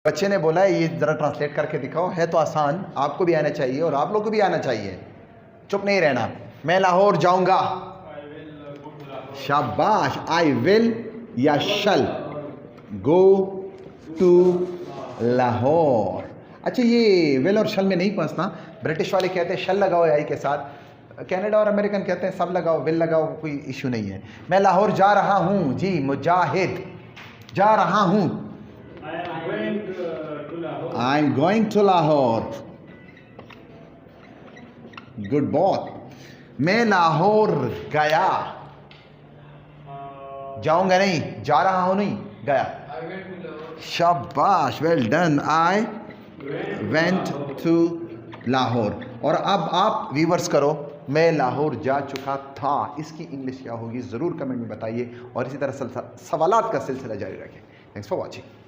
बच्चे ने बोला ये ज़रा ट्रांसलेट करके दिखाओ, है तो आसान, आपको भी आना चाहिए और आप लोग को भी आना चाहिए, चुप नहीं रहना। मैं लाहौर जाऊंगा, शाबाश। आई विल या शल गो टू लाहौर। अच्छा, ये विल और शल में नहीं फंसना। ब्रिटिश वाले कहते हैं शल लगाओ आई के साथ, कनाडा और अमेरिकन कहते हैं सब लगाओ, विल लगाओ, कोई इशू नहीं है। मैं लाहौर जा रहा हूँ जी, मुजाहिद जा रहा हूँ। I am going to Lahore. Good boy. मैं लाहौर गया, जाऊंगा नहीं, जा रहा हूं नहीं, गया। शाबाश, well done. I went to Lahore. और अब आप वीवर्स करो, मैं लाहौर जा चुका था, इसकी इंग्लिश क्या होगी ज़रूर कमेंट में बताइए और इसी तरह सवालात का सिलसिला जारी रखें। Thanks for watching.